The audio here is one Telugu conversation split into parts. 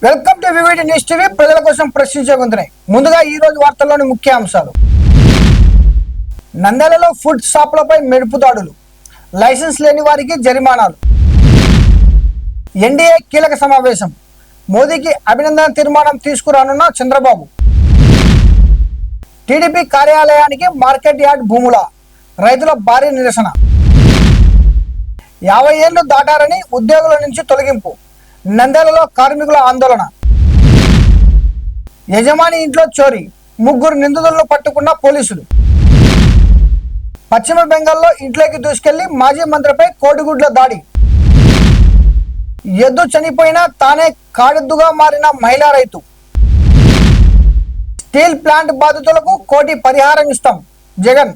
Welcome to VVD news TV. ప్రజల కోసం ప్రశ్నించే గొంతునే. ముందుగా ఈ రోజు వార్తల్లోని ముఖ్య అంశాలు. నంద్యాలలో ఫుడ్ షాపులపై మెరుపు దాడులు, లైసెన్స్ లేని వారికి జరిమానాలు. ఎన్డీఏ కీలక సమావేశం, మోదీకి అభినందన తీర్మానం తీసుకురానున్న చంద్రబాబు. టీడీపీ కార్యాలయానికి మార్కెట్ యార్డ్ భూముల, రైతుల భారీ నిరసన. 50 ఏళ్లు దాటారని ఉద్యోగుల నుంచి తొలగింపు, నంద్యాలలో కార్మికుల ఆందోళన. యజమాని ఇంట్లో చోరీ, 3 నిందితులను పట్టుకున్న పోలీసులు. పశ్చిమ బెంగాల్లో ఇంట్లోకి దూసుకెళ్లి మాజీ మంత్రిపై కోడిగుడ్ల దాడి. ఎద్దు చనిపోయినా తానే కాడెద్దుగా మారిన మహిళా రైతు. స్టీల్ ప్లాంట్ బాధితులకు 1 కోటి పరిహారం ఇస్తాం జగన్.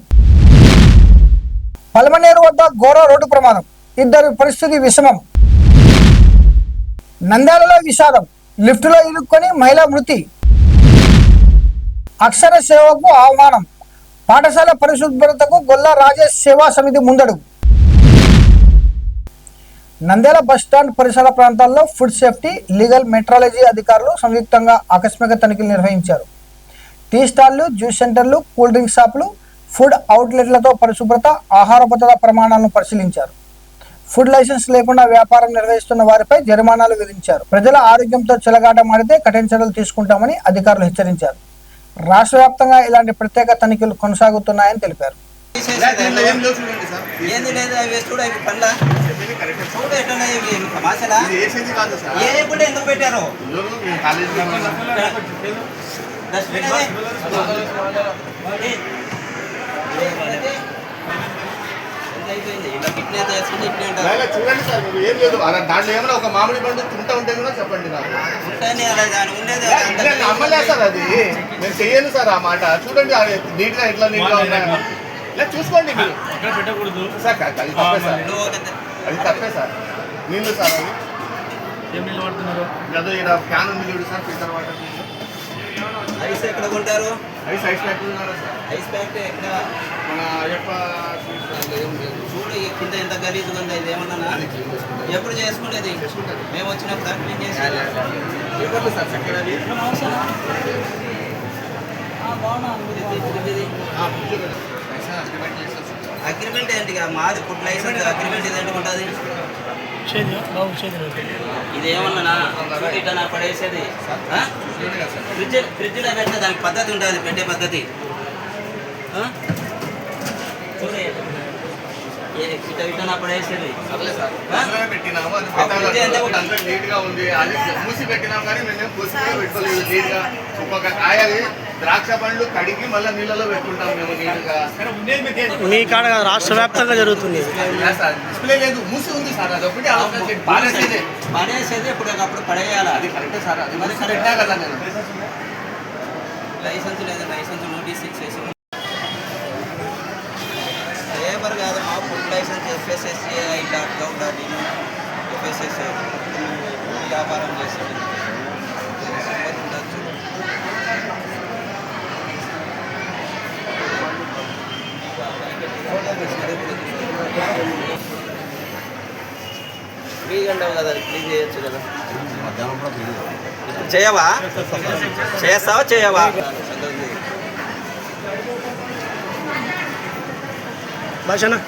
పల్మనేరు వద్ద ఘోర రోడ్డు ప్రమాదం, 2 పరిస్థితి విషమం. నంద్యాలలో విషాదం, లిఫ్టులో ఇరుక్కొని మహిళ మృతి. అక్షర సేవకు ఆహ్వానం, పాఠశాల పరిశుభ్రతకు గొల్ల రాజేష్ సేవా సమితి ముందడుగు. నంద్యాల బస్టాండ్ పరిసర ప్రాంతాల్లో ఫుడ్ సేఫ్టీ, లీగల్ మెట్రాలజీ అధికారులు సంయుక్తంగా ఆకస్మిక తనిఖీలు నిర్వహించారు. టీ స్టాళ్లు, జ్యూస్ సెంటర్లు, కూల్ డ్రింక్ షాపులు, ఫుడ్ అవుట్లెట్లతో పరిశుభ్రత, ఆహార భద్రతా ప్రమాణాలను పరిశీలించారు. ఫుడ్ లైసెన్స్ లేకుండా వ్యాపారం నిర్వహిస్తున్న వారిపై జరిమానాలు విధించారు. ప్రజల ఆరోగ్యంతో చెలగాటమాడితే కఠిన చర్యలు తీసుకుంటామని అధికారులు హెచ్చరించారు. రాష్ట్ర వ్యాప్తంగా ఇలాంటి ప్రత్యేక తనిఖీలు కొనసాగుతున్నాయని తెలిపారు. చూడండి సార్, ఏం లేదు దాంట్లో ఏమైనా ఒక మామిడి పండు తింటా ఉంటే కూడా చెప్పండి. అమ్మలే సార్, అది నేను చెయ్యను సార్ ఆ మాట. చూడండి నీట్గా ఎట్లా నీట్గా ఉన్నాయో ఇలా చూసుకోండి మీరు. సార్ అది తప్పే సార్, అది తప్పే సార్. నీళ్ళు సార్ అది ఏం నీళ్ళు పడుతున్నారు? అదో ఇక్కడ క్యాన్ ఉంది చూడు సార్, ఫిల్టర్ వాటర్. ఐస్ ఎక్కడ కొంటారు? ఐస్ ఫ్యాక్టరీ ఉన్నారా సార్? ఐస్ ఫ్యాక్టరీ ఎక్కడ? మన అయ్యప్ప చూడు కింద ఎంత గలీజుగా ఉందా. ఇది ఏమన్నా ఎప్పుడు చేసుకునేది? మేము వచ్చినప్పుడు క్లీన్ చేసి సార్ చక్కగా అగ్రిమెంట్ ఏంటి? మాది ఫుడ్ లైసెన్స్ అగ్రిమెంట్ ఇది ఏంటి ఉంటుంది? ఇదేమన్నా ఇట్లా పడేసేది? ఫ్రిడ్జ్లో పెట్టిన దానికి పద్ధతి ఉంటుంది, పెట్టే పద్ధతి. ఇట్లా పడేసేది పెట్టినాము, అది నీట్గా ఉంది. అది మూసి పెట్టినాం కానీ మేము పూసిగా పెట్టుకోలేదు. నీట్గా ఒక్కొక్క కాయ ద్రాక్ష పండ్లు కడిగి మళ్ళీ నీళ్ళలో పెట్టుకుంటాం మేము నీట్గా. మీ కాడ రాష్ట్ర వ్యాప్తంగా జరుగుతుంది. డిస్ప్లే లేదు, మూసి ఉంది సార్. అది ఒకటి పడేసేది ఎప్పుడు పడేయాలి. అది కరెక్టే సార్, అది మరి కరెక్టే కదా. నేను లైసెన్స్ లేదు, లైసెన్స్ నోటీస్ ఇచ్చేసి లేబర్ కాదు మా food licence FSSA .gov.in FSSA వ్యాపారం చేసేది ఉండొచ్చు. ఫ్రీ అంటావు కదా, క్లీన్ చేయొచ్చు కదా. ఇప్పుడు చేయవా? చేస్తావా చేయవా? భాషనా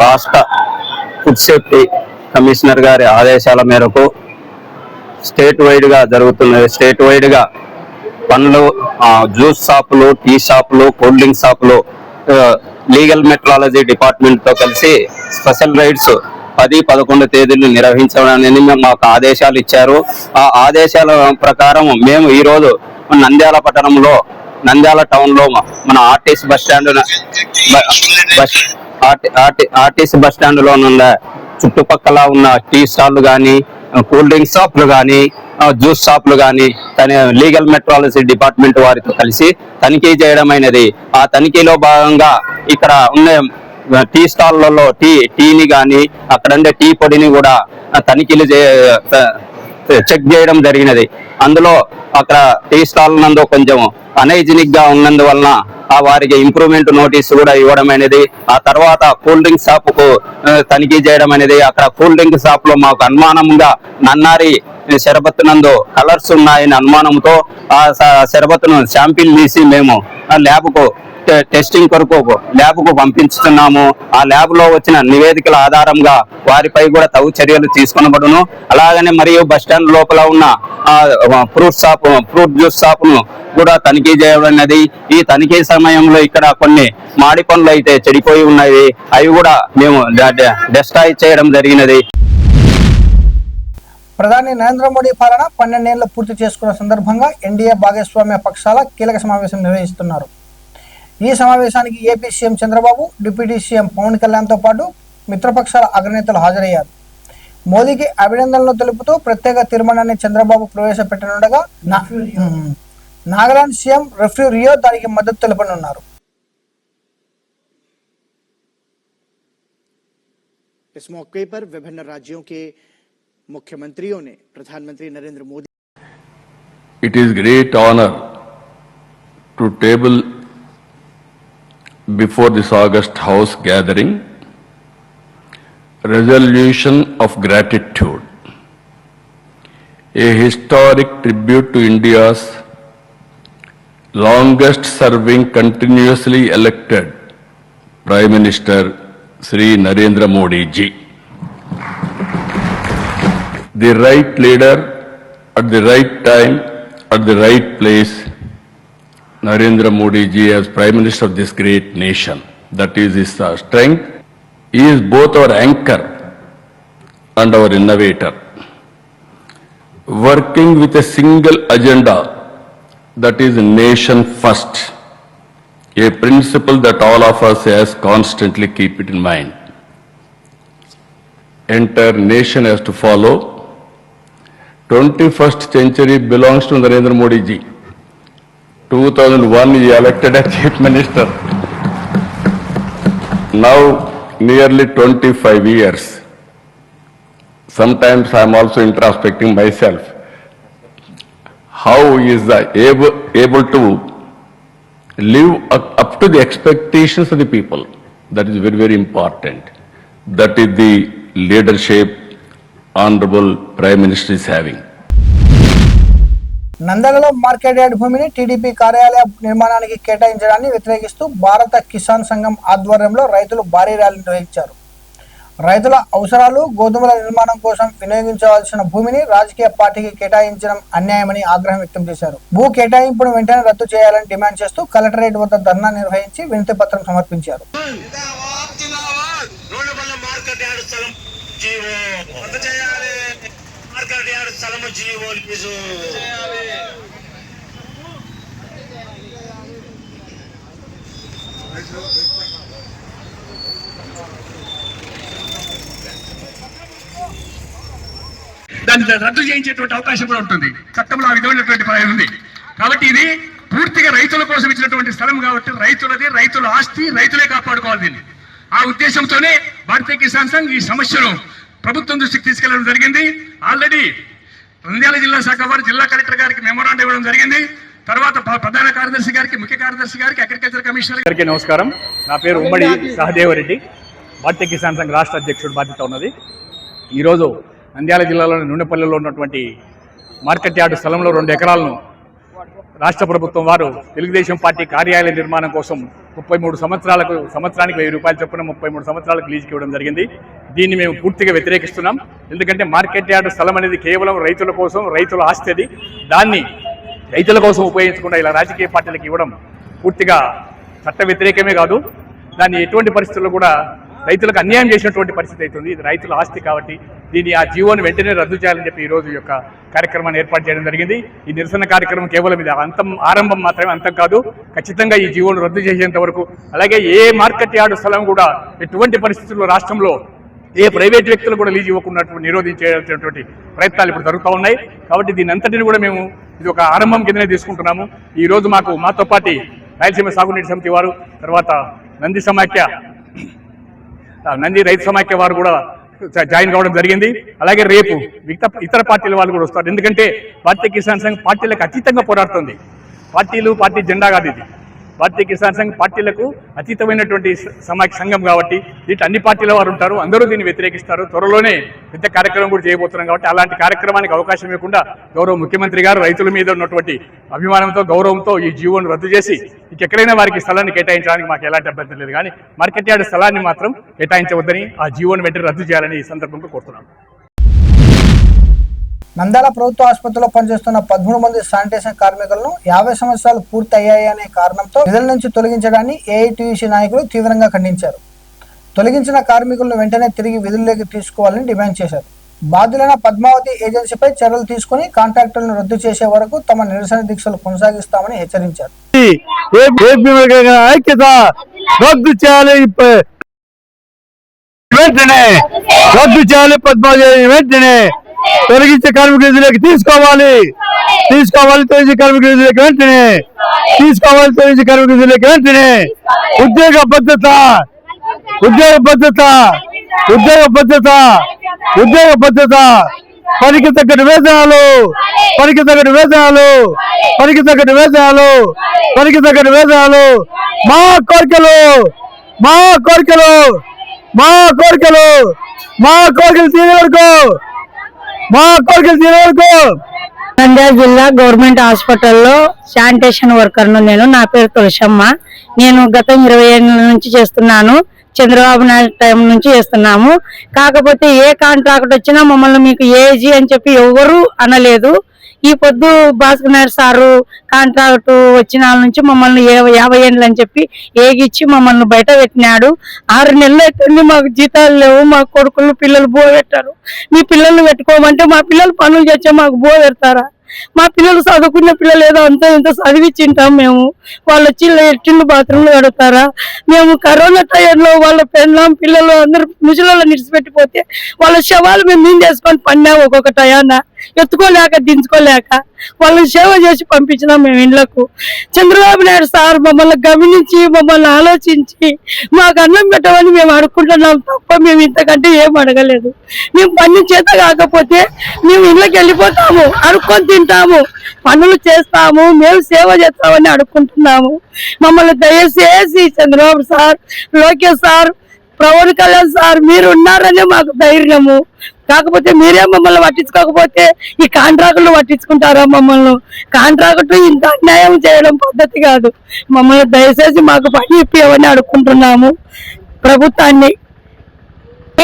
రాష్ట్ర ఫుడ్ సేఫ్టీ కమిషనర్ గారి ఆదేశాల మేరకు స్టేట్ వైడ్గా జరుగుతున్నది. స్టేట్ వైడ్గా పండ్లు, జ్యూస్ షాపులు, టీ షాపులు, కూల్ డ్రింక్ షాపులు లీగల్ మెట్రాలజీ డిపార్ట్మెంట్తో కలిసి స్పెషల్ రైడ్స్ 10-11 తేదీలు నిర్వహించాలని మాకు ఆదేశాలు ఇచ్చారు. ఆ ఆదేశాల ప్రకారం మేము ఈరోజు నంద్యాల పట్టణంలో, నంద్యాల టౌన్లో మన ఆర్టీసీ బస్ స్టాండ్లో ఉన్న చుట్టుపక్కల ఉన్న టీ స్టాల్లు కానీ, కూల్ డ్రింక్ షాపులు కానీ, జ్యూస్ షాపులు కానీ లీగల్ మెట్రాలజీ డిపార్ట్మెంట్ వారితో కలిసి తనిఖీ చేయడం అయినది. ఆ తనిఖీలో భాగంగా ఇక్కడ ఉన్న టీ స్టాల్లలో టీని కానీ అక్కడుండే టీ పొడిని కూడా తనిఖీలు చెక్ చేయడం జరిగినది. అందులో అక్కడ టీ స్టాల్ నందు కొంచెం అనైజినిక్ గా ఉన్నందువలన వారికి ఇంప్రూవ్మెంట్ నోటీస్ కూడా ఇవ్వడం అనేది, ఆ తర్వాత కూల్ డ్రింక్ షాప్ కు తనిఖీ చేయడం అనేది, అక్కడ కూల్ డ్రింక్ షాప్ లో మాకు అనుమానంగా నన్నారి షరబత్ నందు కలర్స్ ఉన్నాయని అనుమానంతో ఆ షరబత్తును శాంపిల్ తీసి మేము ల్యాబ్ కు టెస్టింగ్ కొరకు ల్యాబ్ కు పంపించుతున్నాము. ఆ ల్యాబ్ లో వచ్చిన నివేదికల ఆధారంగా వారిపై కూడా తగు చర్యలు తీసుకొనబడును. అలాగనే మరియు బస్టాండ్ లోపల ఉన్న ఫ్రూట్ జ్యూస్ షాప్ ను కూడా తనిఖీ చేయబడినది. ఈ తనిఖీ సమయంలో ఇక్కడ కొన్ని మాడి పండ్లు అయితే చెడిపోయి ఉన్నాయి, అవి కూడా మేము డెస్ట్రాయ్ చేయడం జరిగినది. ప్రధాని నరేంద్ర మోడీ పాలన 12 ఏళ్లు పూర్తి చేసుకున్న సందర్భంగా ఎన్డీఏ భాగస్వామ్య పక్షాల కీలక సమావేశం నిర్వహిస్తున్నారు. ఈ సమావేశానికి AP CM Chandrababu, deputy CM Pawan కళ్యాణ్తో పాటు మిత్రపక్షాల అగ్రనేతలు హాజరయ్యారు. మోదీకి అభినందనలు తెలుపుతూ ప్రత్యేక తీర్మానాన్ని చంద్రబాబు ప్రవేశపెట్టనుండగా నాగాలాండ్ సీఎం రెఫ్రీ రియో దానికి మద్దతు తెలుపనున్నారు. इस मौके पर विभिन्न राज्यों के मुख्यमंत्रियों ने प्रधानमंत्री Narendra Modi It is great honor to table before this August House gathering resolution of gratitude, a historic tribute to India's longest serving continuously elected Prime Minister Sri Narendra Modi ji. The right leader at the right time, at the right place, Narendra Modi ji as Prime Minister of this great nation. That is his strength. He is both our anchor and our innovator. Working with a single agenda, that is nation first, a principle that all of us has constantly keep it in mind. Entire nation has to follow. 21st century belongs to Narendra Modi ji. 2001 he elected as Chief Minister. Now nearly 25 years. Sometimes I am also introspecting myself. How he is able to live up to the expectations of the people. That is very, very important. That is the leadership Honorable Prime Minister is having. నందలలో మార్కెట్ యార్డ్ భూమిని టీడీపీ కార్యాలయ నిర్మాణానికి కేటాయించడాన్ని వ్యతిరేకిస్తూ భారత కిసాన్ సంఘం ఆధ్వర్యంలో రైతులు భారీ ర్యాలీ నిర్వహించారు. రైతుల అవసరాలు, గోధుమల నిర్మాణం కోసం వినియోగించవలసిన భూమిని రాజకీయ పార్టీకి కేటాయించడం అన్యాయమని ఆగ్రహం వ్యక్తం చేశారు. భూ కేటాయింపును వెంటనే రద్దు చేయాలని డిమాండ్ చేస్తూ కలెక్టరేట్ వద్ద ధర్నా నిర్వహించి వినతి పత్రం సమర్పించారు. దాన్ని రద్దు చేయించేటువంటి అవకాశం కూడా ఉంటుంది. చట్టంలో ఆ విధమైనటువంటి ప్రయోజనం ఉంది. కాబట్టి ఇది పూర్తిగా రైతుల కోసం ఇచ్చినటువంటి స్థలం కాబట్టి రైతులది, రైతుల ఆస్తి, రైతులే కాపాడుకోవాలి దీన్ని. ఆ ఉద్దేశంతోనే భారతీయ కిసాన్ సంఘ్ ఈ సమస్యను ప్రభుత్వం దృష్టికి తీసుకెళ్లడం జరిగింది. ఆల్రెడీ నంద్యాల జిల్లా శాఖ వారు జిల్లా కలెక్టర్ గారికి మెమోరాండం ఇవ్వడం జరిగింది. తర్వాత ప్రధాన కార్యదర్శి గారికి, ముఖ్య కార్యదర్శి గారికి, అగ్రికల్చర్ కమిషనర్ గారికి నమస్కారం. నా పేరు ఉమ్మడి సహదేవరెడ్డి, భారతీయ కిసాన్ సంఘ్ రాష్ట్ర అధ్యక్షుడు బాధ్యత ఉన్నది. ఈరోజు నంద్యాల జిల్లాలోని నుండపల్లిలో ఉన్నటువంటి మార్కెట్ యార్డు స్థలంలో 2 ఎకరాలను రాష్ట్ర ప్రభుత్వం వారు తెలుగుదేశం పార్టీ కార్యాలయ నిర్మాణం కోసం 33 సంవత్సరానికి 1000 రూపాయలు చొప్పున 33 సంవత్సరాలకు లీజుకి ఇవ్వడం జరిగింది. దీన్ని మేము పూర్తిగా వ్యతిరేకిస్తున్నాం. ఎందుకంటే మార్కెట్ యార్డు స్థలం అనేది కేవలం రైతుల కోసం, రైతుల ఆస్తి అది. దాన్ని రైతుల కోసం ఉపయోగించకుండా ఇలా రాజకీయ పార్టీలకు ఇవ్వడం పూర్తిగా చట్ట వ్యతిరేకమే కాదు, దాన్ని ఎటువంటి పరిస్థితుల్లో కూడా రైతులకు అన్యాయం చేసినటువంటి పరిస్థితి అవుతుంది. ఇది రైతుల ఆస్తి కాబట్టి దీన్ని ఆ జీవోను వెంటనే రద్దు చేయాలని చెప్పి ఈరోజు ఈ యొక్క కార్యక్రమాన్ని ఏర్పాటు చేయడం జరిగింది. ఈ నిరసన కార్యక్రమం కేవలం ఇది ఆరంభం మాత్రమే, అంతం కాదు. ఖచ్చితంగా ఈ జీవోను రద్దు చేసేంత వరకు, అలాగే ఏ మార్కెట్ యార్డు స్థలం కూడా ఎటువంటి పరిస్థితుల్లో రాష్ట్రంలో ఏ ప్రైవేట్ వ్యక్తులు కూడా లీజు ఇవ్వకుండా నిరోధించేటువంటి ప్రయత్నాలు ఇప్పుడు జరుగుతూ ఉన్నాయి. కాబట్టి దీని అంతటిని కూడా మేము ఇది ఒక ఆరంభం కిందనే తీసుకుంటున్నాము. ఈరోజు మాతో పాటు రాయలసీమ సాగునీటి సమితి వారు, తర్వాత నంది సమాఖ్య నంది రైతు సమాఖ్య వారు కూడా జాయిన్ కావడం జరిగింది. అలాగే రేపు ఇతర పార్టీల వాళ్ళు కూడా వస్తారు. ఎందుకంటే భారతీయ కిసాన్ సంఘ్ పార్టీలకు అతీతంగా పోరాడుతుంది. పార్టీ జెండా కాదు ఇది. భారతీయ కిసాన్ సంఘ్ పార్టీలకు అతీతమైనటువంటి సంఘం కాబట్టి దీంట్లో అన్ని పార్టీల వారు ఉంటారు. అందరూ దీన్ని వ్యతిరేకిస్తారు. త్వరలోనే పెద్ద కార్యక్రమం కూడా చేయబోతున్నాం కాబట్టి అలాంటి కార్యక్రమానికి అవకాశం ఇవ్వకుండా గౌరవ ముఖ్యమంత్రి గారు రైతుల మీద ఉన్నటువంటి అభిమానంతో గౌరవంతో ఈ జీవోను రద్దు చేసి ఇంకెక్కడైనా వారికి స్థలాన్ని కేటాయించడానికి మాకు ఎలాంటి అభ్యంతరం లేదు. కానీ మార్కెట్ యార్డ్ స్థలాన్ని మాత్రం కేటాయించవద్దని ఆ జీవోను వెంటనే రద్దు చేయాలని ఈ సందర్భంగా కోరుతున్నాం. నంద్యాల ప్రభుత్వ ఆసుపత్రిలో పనిచేస్తున్న 13 మంది శానిటేషన్ కార్మికులను 50 సంవత్సరాలు పూర్తి అయ్యాయనే కారణంతో విధుల నుంచి తొలగించడాన్ని ఏఐటీయూసీ నాయకులు తీవ్రంగా ఖండించారు. తొలగించిన కార్మికులను వెంటనే తిరిగి విధుల్లోకి తీసుకోవాలని డిమాండ్ చేశారు. బాధ్యులైన పద్మావతి ఏజెన్సీపై చర్యలు తీసుకుని కాంట్రాక్టులను రద్దు చేసే వరకు తమ నిరసన దీక్షలు కొనసాగిస్తామని హెచ్చరించారు. రద్దు చేయాలి పద్మావతి వెంటనే తొలగించే కార్మికుల విధులకు తీసుకోవాలి. తొలగించే కార్మికుల విధులకు వెంటనే తొలగించే కార్మికుల విధులకు వెంటనే ఉద్యోగ భద్రత పనికి తగ్గట్టు వేతనాలు మా కోరికలు తీరే వరకు నంద్యాల జిల్లా గవర్నమెంట్ హాస్పిటల్లో శానిటేషన్ వర్కర్ ను నేను. నా పేరు తులసమ్మ. నేను గత 20 ఏళ్ళ నుంచి చేస్తున్నాను. చంద్రబాబు నాయుడు టైం నుంచి చేస్తున్నాము. కాకపోతే ఏ కాంట్రాక్ట్ వచ్చినా మమ్మల్ని మీకు ఏజీ అని చెప్పి ఎవరు అనలేదు. ఈ పొద్దు భాస్కర్ నాయుడు సారు కాంట్రాక్ట్ వచ్చిన నుంచి మమ్మల్ని 50 ఏళ్ళు అని చెప్పి ఏగిచ్చి మమ్మల్ని బయట పెట్టినాడు. 6 నెలలు అవుతుంది, మాకు జీతాలు లేవు. మా కొడుకులు పిల్లలు బో పెట్టారు. మీ పిల్లల్ని పెట్టుకోమంటే మా పిల్లలు పనులు చేస్తే మాకు బో పెడతారా? మా పిల్లలు చదువుకున్న పిల్లలు ఏదో అంతా ఇంత చదివించింటాం మేము. వాళ్ళు వచ్చి లెట్రిన్లు బాత్రూమ్లు కడతారా? మేము కరోనా టైంలో వాళ్ళ పెళ్ళాం పిల్లలు అందరూ ముసలిలో నిడిచిపెట్టిపోతే వాళ్ళ శవాలు మేము చేసుకొని పడినాము. ఒక్కొక్క టయాన ఎత్తుకోలేక దించుకోలేక వాళ్ళని సేవ చేసి పంపించినాం మేము ఇళ్లకు. చంద్రబాబు నాయుడు సార్ మమ్మల్ని గమనించి మమ్మల్ని ఆలోచించి మాకు అన్నం పెట్టమని మేము అడుక్కుంటున్నాం తప్ప మేము ఇంతకంటే ఏం అడగలేదు. మేము పని చేత కాకపోతే మేము ఇళ్ళకి వెళ్ళిపోతాము, అడుక్కొని తింటాము, పనులు చేస్తాము, మేము సేవ చేస్తామని అడుక్కుంటున్నాము. మమ్మల్ని దయచేసి Chandrababu sir, Lokesh sir, Pawan Kalyan sir మీరు ఉన్నారనే మాకు ధైర్యము. కాకపోతే మీరే మమ్మల్ని పట్టించుకోకపోతే ఈ కాంట్రాక్టులు పట్టించుకుంటారా? మమ్మల్ని కాంట్రాక్టు ఇంత అన్యాయం చేయడం పద్ధతి కాదు. మమ్మల్ని దయచేసి మాకు పని ఇప్పివని అడుక్కుంటున్నాము ప్రభుత్వాన్ని.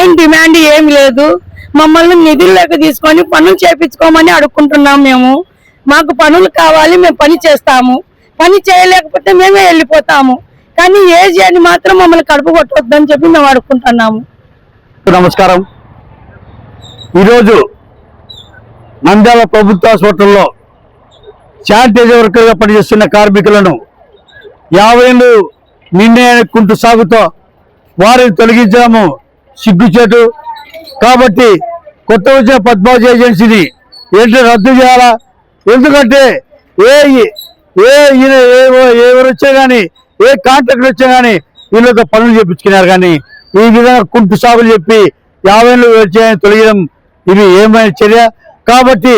ఏం డిమాండ్ ఏమి లేదు. మమ్మల్ని నిధుల్లోకి తీసుకొని పనులు చేపించుకోమని అడుక్కుంటున్నాం మేము. మాకు పనులు కావాలి, మేము పని చేస్తాము. పని చేయలేకపోతే మేమే వెళ్ళిపోతాము. కానీ ఏజీ అని మాత్రం మమ్మల్ని కడుపు కొట్టొద్దని చెప్పి మేము అడుక్కుంటున్నాము. నమస్కారం. ఈరోజు నంద్యాల ప్రభుత్వ హాస్పిటల్లో శానిటైజర్ వర్కర్గా పనిచేస్తున్న కార్మికులను 50 ఏళ్ళు నిండే సాగుతో వారిని తొలగించాము. సిగ్గుచేటు. కాబట్టి కొత్త వచ్చిన పద్మావతి ఏజెన్సీని ఏంటో రద్దు చేయాలా? ఎందుకంటే ఎవరు వచ్చా కానీ ఏ కాంట్రాక్టర్ వచ్చా కానీ వీళ్ళతో పనులు చేపించుకున్నారు. కానీ ఈ విధంగా కుంటు సాగులు చెప్పి 50 ఏళ్ళు వచ్చాయని తొలగడం ఇది ఏమైనా చర్య? కాబట్టి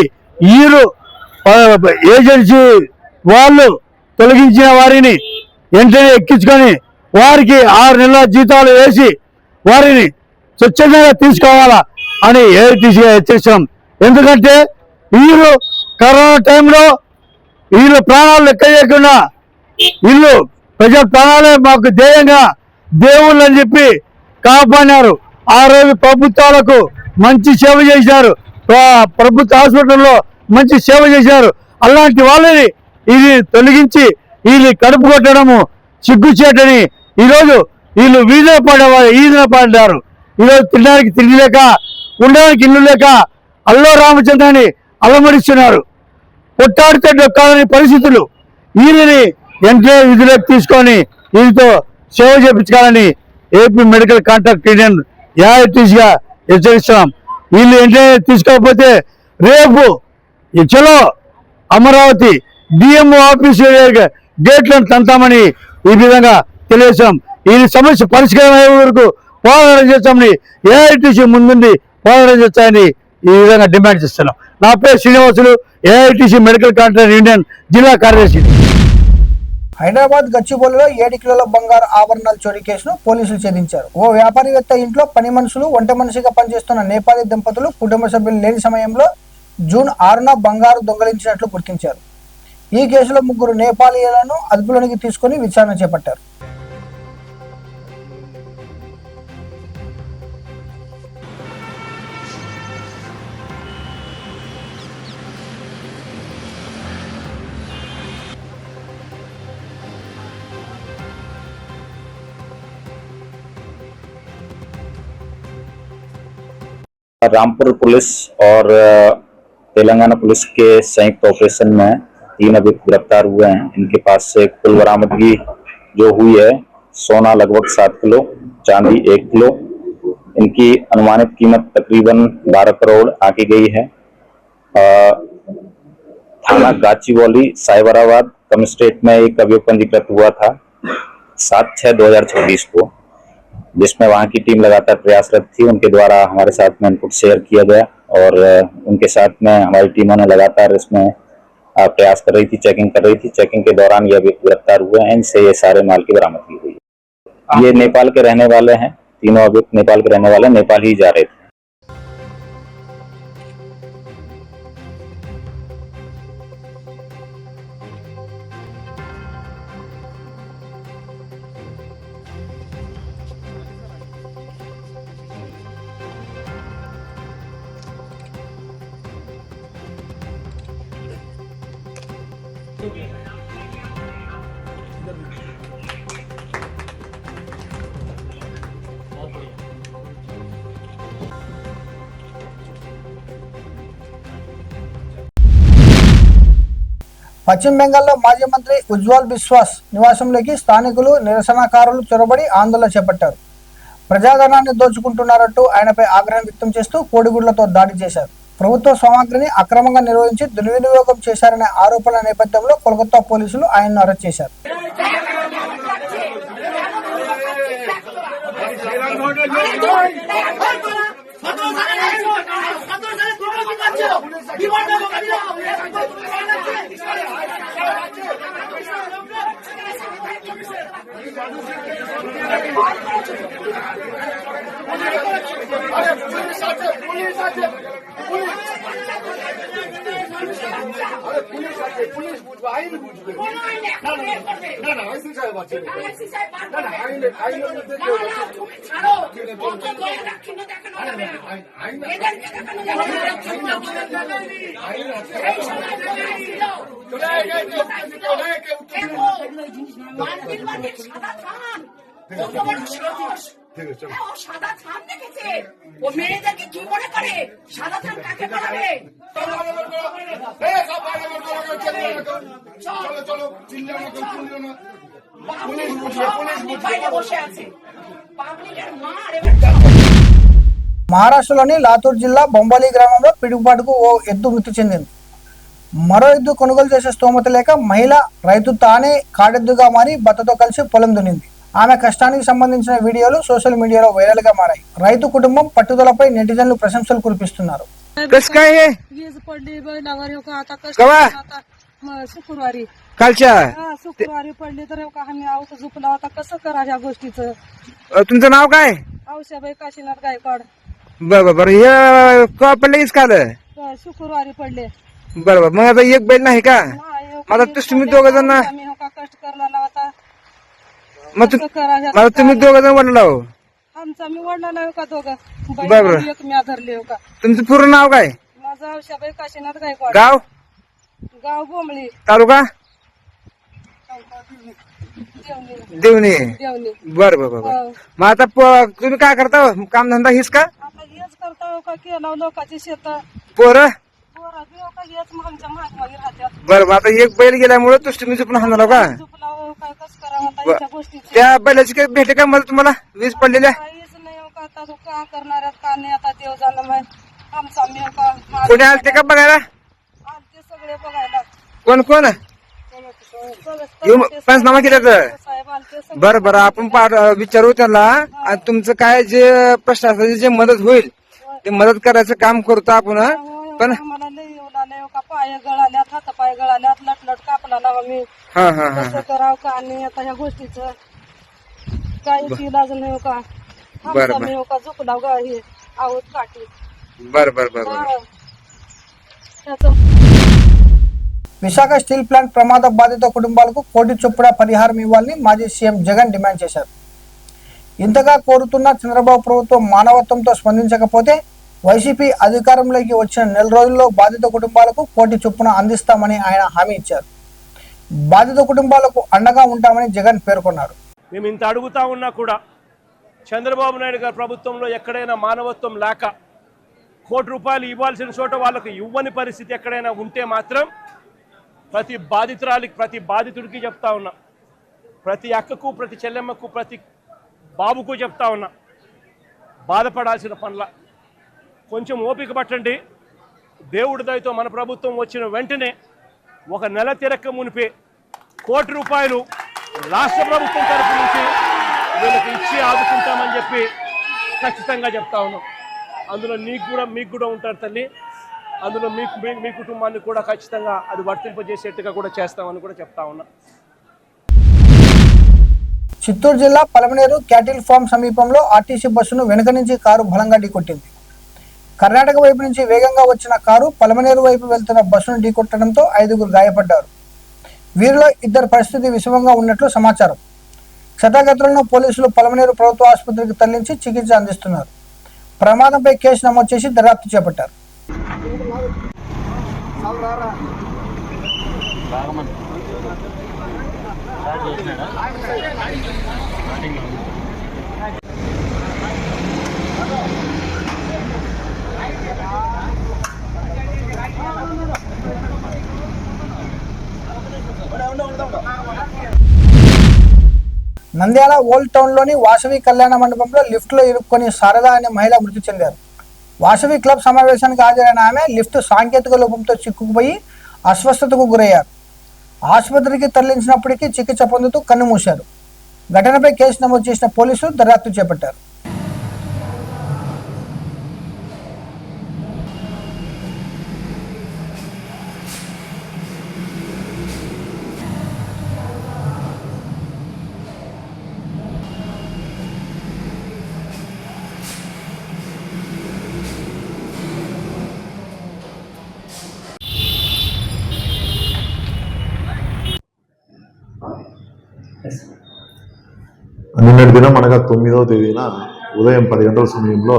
వీరు ఏజెన్సీ వాళ్ళు తొలగించిన వారిని వెంటనే ఎక్కించుకొని వారికి 6 నెలల జీతాలు వేసి వారిని స్వచ్ఛందంగా తీసుకోవాలా అని ఏఐటీసీగా హెచ్చరిస్తున్నాం. ఎందుకంటే వీరు కరోనా టైంలో వీళ్ళు ప్రాణాలు లెక్క చేయకుండా వీళ్ళు ప్రజల ప్రాణాలే మాకు ధ్యేయంగా దేవుళ్ళు అని చెప్పి కాపాడినారు. ఆ రోజు ప్రభుత్వాలకు మంచి సేవ చేశారు. ప్రభుత్వ హాస్పిటల్లో మంచి సేవ చేశారు. అలాంటి వాళ్ళని ఇది తొలగించి వీళ్ళు కడుపు కొట్టడము సిగ్గుచేటని ఈరోజు వీళ్ళు ఈదిన పడ్డారు. ఈరోజు తినడానికి తిండి లేక, ఉండడానికి ఇల్లు లేక అల్లో రామచంద్రాన్ని అలమరిస్తున్నారు. కొట్టాడితే కాదని పరిస్థితులు. వీళ్ళని వెంటనే విధులకు తీసుకొని వీరితో సేవ చేయించుకోవాలని ఏపీ మెడికల్ కాంట్రాక్ట్ యూనియన్ ఏఐటీసీగా హెచ్చరిస్తున్నాం. వీళ్ళు వెంటనే తీసుకోకపోతే రేపు చలో అమరావతి డిఎంఓ ఆఫీసు గేట్లను తంతామని ఈ విధంగా తెలియజేశాం. ఈ సమస్య పరిష్కారం అయ్యే వరకు పోరాటం చేస్తామని ఏఐటీసీ ముందుండి పోరాటం చేస్తామని ఈ విధంగా డిమాండ్ చేస్తున్నాం. నా పేరు Srinivasulu, AITC medical contractor union జిల్లా కార్యదర్శి. హైదరాబాద్ గచ్చిబౌలిలో 7 కిలోల బంగారు ఆభరణాల చోరీ కేసును పోలీసులు ఛేదించారు. ఓ వ్యాపారివేత్త ఇంట్లో పని మనుషులు వంట మనిషిగా పనిచేస్తున్న నేపాలీ దంపతులు కుటుంబ సభ్యులు లేని సమయంలో జూన్ 6న బంగారు దొంగలించినట్లు గుర్తించారు. ఈ కేసులో 3 నేపాలీలను అదుపులోనికి తీసుకుని విచారణ చేపట్టారు. रामपुर पुलिस और तेलंगाना पुलिस के संयुक्त ऑपरेशन में 3 अभियुक्त गिरफ्तार हुए हैं। इनके पास से कुल बरामदगी जो हुई है सोना लगभग 7 किलो, चांदी 1 किलो। इनकी अनुमानित कीमत तकरीबन 12 करोड़ आकी गई है। थाना गाचीबौली साइबराबाद कमिश्नरेट में एक अभियोग पंजीकृत हुआ था 7/6/2026 को, जिसमें वहां की टीम लगातार प्रयासरत थी। उनके द्वारा हमारे साथ में इनपुट शेयर किया गया और उनके साथ में हमारी टीमों ने लगातार इसमें प्रयास कर रही थी, चेकिंग कर रही थी। चेकिंग के दौरान ये अभी गिरफ्तार हुए हैं। इनसे ये सारे माल की बरामदगी हुई है। ये नेपाल के रहने वाले हैं, तीनों अभियुक्त नेपाल के रहने वाले, नेपाल ही जा रहे थे। పశ్చిమ బెంగాల్లో మాజీ మంత్రి ఉజ్వల్ బిశ్వాస్ నివాసంలోకి స్థానికులు నిరసనకారులు చొరబడి ఆందోళన చేపట్టారు. ప్రజాధనాన్ని దోచుకుంటున్నారంటూ ఆయనపై ఆగ్రహం వ్యక్తం చేస్తూ కోడిగుడ్లతో దాడి చేశారు. ప్రభుత్వ సామాగ్రిని అక్రమంగా నిర్వహించి దుర్వినియోగం చేశారనే ఆరోపణల నేపథ్యంలో కోల్కతా పోలీసులు ఆయన్ను అరెస్ట్ చేశారు. সাদা থান দেখেছে ও মেয়েদেরকে কি মনে করে সাদা থান কাকে পড়াবে বসে আছে পাবলিকের মার। మహారాష్ట్రలోని లాతూర్ జిల్లా బొంబాలి గ్రామంలో పిడుగుపాటుకు ఓ ఎద్దు మృతి చెందింది. మరో ఎద్దు కొనుగోలు చేసే స్తోమత లేక మహిళ రైతు తానే కాడెద్దుగా మారి భర్తతో కలిసి పొలం దున్నింది. ఆమె కష్టానికి సంబంధించిన వీడియోలు సోషల్ మీడియాలో వైరల్ గా మారాయి. రైతు కుటుంబం పట్టుదలపై నెటిజన్లు ప్రశంసలు కురిపిస్తున్నారు. शुक्रवारी शुक्रवारी पडली तर आम्ही आहोत झोपला होता. कसं करा ह्या गोष्टीचं. तुमचं नाव काय? औषाबाई काशीनाथ गायकवाड. बरोबर हे का पडले काल? शुक्रवारी पडले. बरोबर. मग आता एक बैल नाही का? आता तुम्ही दोघ जण आम्ही कष्ट करला होता. मग तुम्ही दोघ जण वडला हो? आमचा मी वडला हो का दोघं. बरोबर. एक म्या धरले हो का. तुमचं पूर्ण नाव काय? माझं औषाबाई काशीनाथ गायकवाड. गाव? गाव बोंबळी. तालुका? देवणी. देवणी. बरोबर. मग आता तुम्ही काय करता? काम धंदा हीच का? आता हेच करता हो का केला लोकांची शेत. पोरं? पोरं बी हो का हेच मग आमच्या मागमागे राहत्यात. बरोबर. आता एक बैल गेल्यामुळे तुम्ही झोपून हाणला का? झोपला हो काय कसं करा होता याच्या गोष्टीचं. त्या बैलाची काही भेटे का मला तुम्हाला वीज पडलेल्या? काहीच नाही हो का. आता तो का करणार आहेत का नाही. आता देव झालं मग आमचा मी का कोणी आलते का बघायला? आलते सगळे बघायला. कोण कोण? पंचनामा केला तर बरं बरं आपण विचारू त्याला आणि तुमचं काय जे प्रशासनाची जे मदत होईल ते मदत करायचं काम करतो आपण. पण पाय गळाल्यात, हात पाय गळाल्यात, लटलट कापला मी कसं करावं का आणि आता ह्या गोष्टीचं काय इलाज नाही हो का, बरं नाही हो का, झोपलाव गा हे आहोत काठी. बरं बरं बरं విశాఖ స్టీల్ ప్లాంట్ ప్రమాద బాధిత కుటుంబాలకు కోటి చొప్పున పరిహారం ఇవ్వాలని మాజీ సీఎం జగన్ డిమాండ్ చేశారు. ఇంతగా కోరుతున్న చంద్రబాబు ప్రభుత్వం మానవత్వంతో స్పందించకపోతే వైసీపీ అధికారంలోకి వచ్చిన నెల రోజుల్లో బాధిత కుటుంబాలకు కోటి చొప్పున అందిస్తామని ఆయన హామీ ఇచ్చారు. బాధిత కుటుంబాలకు అండగా ఉంటామని జగన్ పేర్కొన్నారు. మేము ఇంత అడుగుతా ఉన్నా కూడా చంద్రబాబు నాయుడు గారి ప్రభుత్వంలో ఎక్కడైనా మానవత్వం లేక కోటి రూపాయలు ఇవ్వాల్సిన చోట వాళ్ళకు ఇవ్వని పరిస్థితి ఎక్కడైనా ఉంటే మాత్రం ప్రతి బాధితురాలికి, ప్రతి బాధితుడికి చెప్తా ఉన్నా, ప్రతి అక్కకు, ప్రతి చెల్లెమ్మకు, ప్రతి బాబుకు చెప్తా ఉన్నా, బాధపడాల్సిన పనుల కొంచెం ఓపిక పట్టండి. దేవుడి దయతో మన ప్రభుత్వం వచ్చిన వెంటనే ఒక నెల తిరక్క మునిపే కోటి రూపాయలు రాష్ట్ర ప్రభుత్వం తరఫు నుంచి వీళ్ళకి ఇచ్చి ఆదుకుంటామని చెప్పి ఖచ్చితంగా చెప్తా ఉన్నాం. అందులో మీకు కూడా ఉంటారు తల్లి, అందులో మీ కుటుంబాన్ని కూడా ఖచ్చితంగా అది వర్తింపజేసేట్టుగా కూడా చేస్తామని కూడా చెప్తా ఉన్నా. చిత్తూరు జిల్లా పలమనేరు క్యాటిల్ ఫామ్ సమీపంలో ఆర్టీసీ బస్సును వెనుక నుంచి కారు బలంగా ఢీకొట్టింది. కర్ణాటక వైపు నుంచి వేగంగా వచ్చిన కారు పలమనేరు వైపు వెళ్తున్న బస్సును ఢీకొట్టడంతో 5గురు గాయపడ్డారు. వీరిలో 2 పరిస్థితి విషమంగా ఉన్నట్లు సమాచారం. క్షతగాత్రులను పోలీసులు పలమనేరు ప్రభుత్వ ఆసుపత్రికి తరలించి చికిత్స అందిస్తున్నారు. ప్రమాదంపై కేసు నమోదు చేసి దర్యాప్తు చేపట్టారు. నంద్యాల ఓల్డ్ టౌన్ లోని వాసవి కళ్యాణ మండపంలో లిఫ్ట్ లో ఇరుక్కొని శారద అనే మహిళ మృతి చెందారు. వాసవి క్లబ్ సమావేశానికి హాజరైన ఆమె లిఫ్ట్ సాంకేతిక లోపంతో చిక్కుకుపోయి అస్వస్థతకు గురయ్యారు. ఆసుపత్రికి తరలించినప్పటికీ చికిత్స పొందుతూ కన్నుమూశారు. ఘటనపై కేసు నమోదు చేసిన పోలీసులు దర్యాప్తు చేపట్టారు. నిన్నటి దినం అనగా 9వ తేదీన ఉదయం 10 గంటల సమయంలో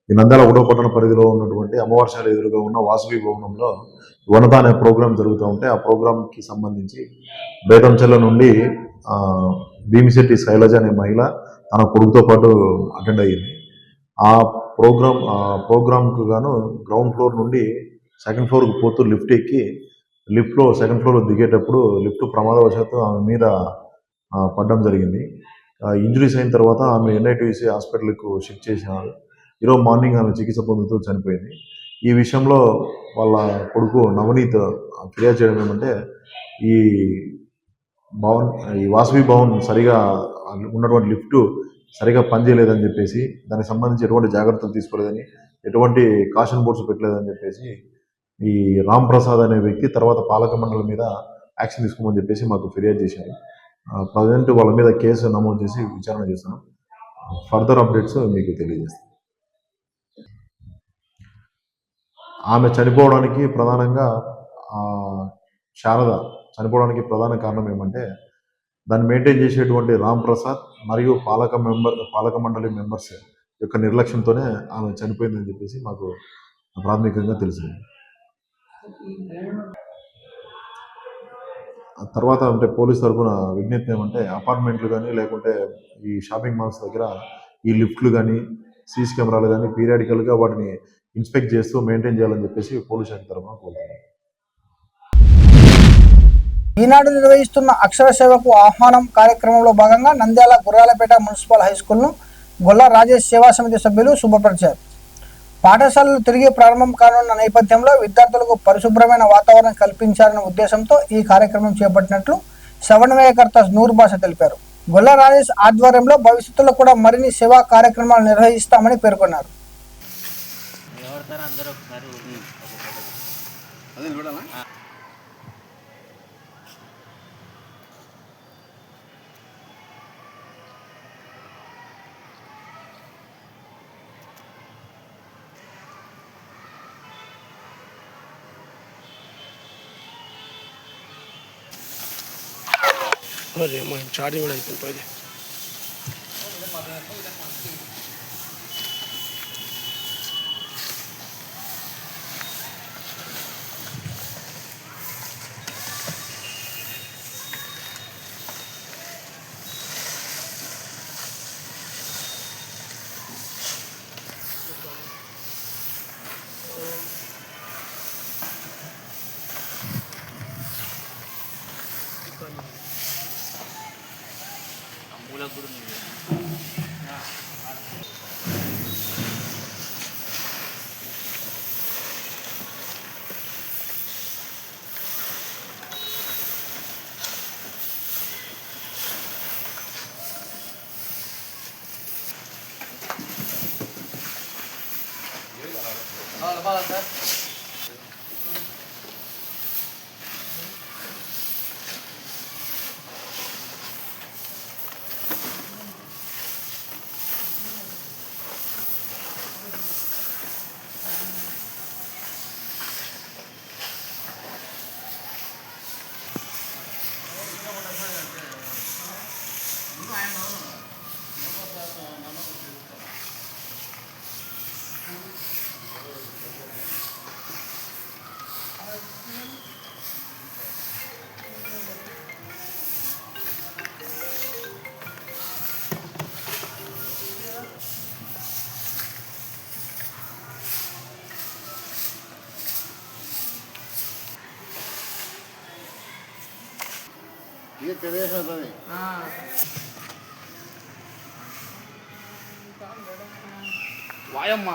ఈ నంద్యాల ఉడవ పట్టణ పరిధిలో ఉన్నటువంటి అమ్మవారిశాల ఎదురుగా ఉన్న వాసవి భవనంలో వనత అనే ప్రోగ్రాం జరుగుతూ ఉంటే ఆ ప్రోగ్రాంకి సంబంధించి బేతంచెల్ల నుండి భీమిశెట్టి శైలజ అనే మహిళ తన కొడుకుతో పాటు అటెండ్ అయ్యింది. ఆ ప్రోగ్రాంకు గాను గ్రౌండ్ ఫ్లోర్ నుండి సెకండ్ ఫ్లోర్కి పోతూ లిఫ్ట్ ఎక్కి లిఫ్ట్లో సెకండ్ ఫ్లోర్ దిగేటప్పుడు లిఫ్ట్ ప్రమాదవశాత్తు ఆమె మీద పడడం జరిగింది. ఇంజురీస్ అయిన తర్వాత ఆమె NITC హాస్పిటల్కు షిఫ్ట్ చేసినారు. ఈరోజు మార్నింగ్ ఆమె చికిత్స పొందుతూ చనిపోయింది. ఈ విషయంలో వాళ్ళ కొడుకు నవనీత్ ఫిర్యాదు చేయడం ఏమంటే ఈ వాసవి భవన్ సరిగా ఉన్నటువంటి లిఫ్ట్ సరిగా పనిచేయలేదని చెప్పేసి, దానికి సంబంధించి ఎటువంటి జాగ్రత్తలు తీసుకోలేదని, ఎటువంటి కాషన్ బోర్డ్స్ పెట్టలేదని చెప్పేసి ఈ రామ్ ప్రసాద్ అనే వ్యక్తి తర్వాత పాలక మండలి మీద యాక్షన్ తీసుకోమని చెప్పేసి మాకు ఫిర్యాదు చేశారు. ప్రజెంట్ వాళ్ళ మీద కేసు నమోదు చేసి విచారణ చేస్తున్నాం. ఫర్దర్ అప్డేట్స్ మీకు తెలియజేస్తాం. ఆమె చనిపోవడానికి ప్రధానంగా శారద చనిపోవడానికి ప్రధాన కారణం ఏమంటే దాన్ని మెయింటైన్ చేసేటువంటి రామ్ ప్రసాద్ మరియు పాలక మండలి మెంబర్స్ యొక్క నిర్లక్ష్యంతోనే ఆమె చనిపోయిందని చెప్పేసి మాకు ప్రాథమికంగా తెలిసింది. తర్వాత అంటే పోలీస్ తరఫున విజ్ఞప్తి ఏమంటే అపార్ట్మెంట్లు కానీ లేకుంటే ఈ షాపింగ్ మాల్స్ దగ్గర ఈ లిఫ్ట్లు కానీ సీసీ కెమెరాలు కానీ పీరియాడికల్గా వాటిని ఇన్స్పెక్ట్ చేస్తూ మెయింటైన్ చేయాలని చెప్పేసి పోలీస్ శాఖ తరఫున కోరుతున్నాం. ఈనాడు నిర్వహిస్తున్న అక్షర సేవకు ఆహ్వానం కార్యక్రమంలో భాగంగా నంద్యాల గుర్రాలపేట మున్సిపల్ హై స్కూల్ను గొల్ల రాజేష్ సేవా సమితి సభ్యులు శుభ్రపరిచారు. పాఠశాలలు తిరిగి ప్రారంభం కానున్న నేపథ్యంలో విద్యార్థులకు పరిశుభ్రమైన వాతావరణం కల్పించాలనే ఉద్దేశంతో ఈ కార్యక్రమం చేపట్టినట్లు సమన్వయకర్త నూర్ బాషా తెలిపారు. గొల్ల రాజేష్ ఆధ్వర్యంలో భవిష్యత్తులో కూడా మరిన్ని సేవా కార్యక్రమాలు నిర్వహిస్తామని పేర్కొన్నారు. చార్జింగ్ కూడా అయిపోయింది. వాయమ్మ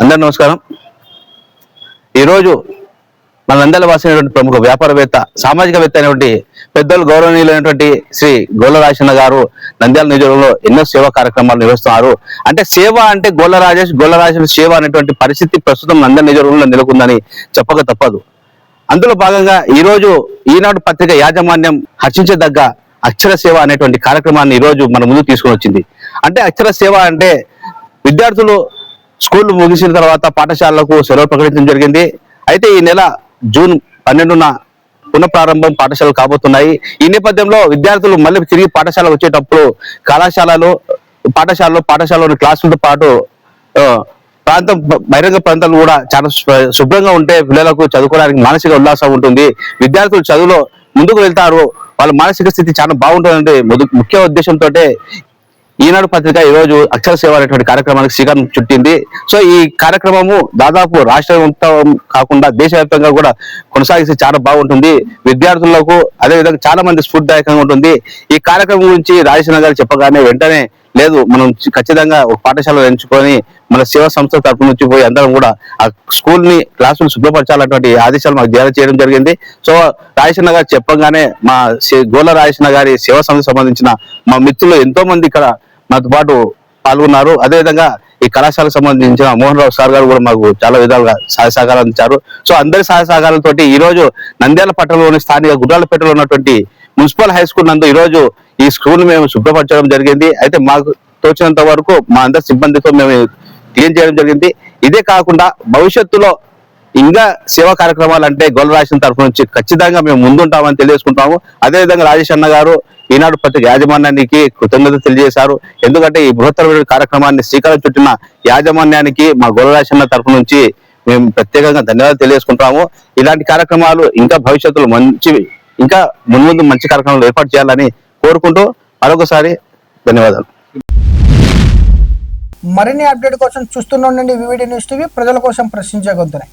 అందరూ నమస్కారం. ఈరోజు మన నంద్యాల వాసినటువంటి ప్రముఖ వ్యాపారవేత్త, సామాజికవేత్త అయినటువంటి పెద్దలు గౌరవనీయులైనటువంటి శ్రీ గొల్ల రాజేష్ గారు నంద్యాల నియోజకవర్గంలో ఎన్నో సేవా కార్యక్రమాలు నిర్వహిస్తున్నారు. అంటే సేవ అంటే గొల్ల రాజేష్ సేవ అనేటువంటి పరిస్థితి ప్రస్తుతం నంద్యాల నియోజకవర్గంలో నెలకొందని చెప్పక తప్పదు. అందులో భాగంగా ఈరోజు ఈనాడు పత్రిక యాజమాన్యం హర్షించదగ్గ అక్షర సేవ అనేటువంటి కార్యక్రమాన్ని ఈరోజు మన ముందు తీసుకొని వచ్చింది. అంటే అక్షర సేవ అంటే విద్యార్థులు స్కూల్ ముగిసిన తర్వాత పాఠశాలలకు సెలవు ప్రకటించడం జరిగింది. అయితే ఈ నెల జూన్ 12న పునఃప్రారంభం పాఠశాలలు కాబోతున్నాయి. ఈ నేపథ్యంలో విద్యార్థులు మళ్ళీ తిరిగి పాఠశాల వచ్చేటప్పుడు పాఠశాలలోని క్లాసులతో పాటు బహిరంగ ప్రాంతాలు కూడా చాలా శుభ్రంగా ఉంటే పిల్లలకు చదువుకోవడానికి మానసిక ఉల్లాసం ఉంటుంది. విద్యార్థులు చదువులో ముందుకు వెళ్తారు, వాళ్ళ మానసిక స్థితి చాలా బాగుంటుందంటే ముఖ్య ఉద్దేశంతో ఈనాడు పత్రిక ఈరోజు అక్షర సేవ అనేటువంటి కార్యక్రమానికి శ్రీకారం చుట్టింది. సో ఈ కార్యక్రమము దాదాపు రాష్ట్రం కాకుండా దేశవ్యాప్తంగా కూడా కొనసాగిస్తే చాలా బాగుంటుంది. విద్యార్థులకు అదేవిధంగా చాలా మంది స్ఫూర్తిదాయకంగా ఉంటుంది. ఈ కార్యక్రమం గురించి రాజేష్ గారు చెప్పగానే వెంటనే లేదు, మనం ఖచ్చితంగా ఒక పాఠశాల ఎంచుకొని మన సేవా సంస్థ తరపు నుంచి పోయి అందరం కూడా ఆ స్కూల్ ని క్లాసులు శుభ్రపరచాలన్నటువంటి ఆదేశాలు మాకు జారీ చేయడం జరిగింది. సో రాజేష్ గారు చెప్పగానే మా గోల రాజేష్ గారి సేవా సంస్థకు సంబంధించిన మా మిత్రులు ఎంతో మంది ఇక్కడ మాతో పాటు పాల్గొన్నారు. అదేవిధంగా ఈ కళాశాలకు సంబంధించిన మోహన్ రావు సార్ గారు కూడా మాకు చాలా విధాలుగా సహాయ సహకారాలు అందించారు. సో అందరి సహాయ సహకారాలతో ఈ రోజు నంద్యాల పట్టణంలోని స్థానిక గుడ్రాలపేటలో ఉన్నటువంటి మున్సిపల్ హై స్కూల్ నందు ఈ రోజు ఈ స్కూల్ మేము శుభ్రపరచడం జరిగింది. అయితే మాకు తోచినంత వరకు మా అందరి సిబ్బందితో మేము క్లీన్ చేయడం జరిగింది. ఇదే కాకుండా భవిష్యత్తులో ఇంకా సేవా కార్యక్రమాలు అంటే గొల్ల రాజేష్ తరఫు నుంచి ఖచ్చితంగా మేము ముందుంటామని తెలియజేసుకుంటాము. అదేవిధంగా రాజేష్ అన్న గారు ఈనాడు పత్రిక యాజమాన్యానికి కృతజ్ఞత తెలియజేశారు. ఎందుకంటే ఈ బృహత్తరమైన కార్యక్రమాన్ని శ్రీకారం చుట్టిన యాజమాన్యానికి మా గొల్ల రాజేష్ అన్న తరఫు నుంచి మేము ప్రత్యేకంగా ధన్యవాదాలు తెలియజేసుకుంటాము. ఇలాంటి కార్యక్రమాలు ఇంకా భవిష్యత్తులో ఇంకా ముందు మంచి కార్యక్రమాలు ఏర్పాటు చేయాలని కోరుకుంటూ మరొకసారి ధన్యవాదాలు. మరిన్ని అప్డేట్ కోసం చూస్తూనే ఉండండి వివిడి న్యూస్ టీవీ, ప్రజల కోసం ప్రశ్నించే గొంతునే.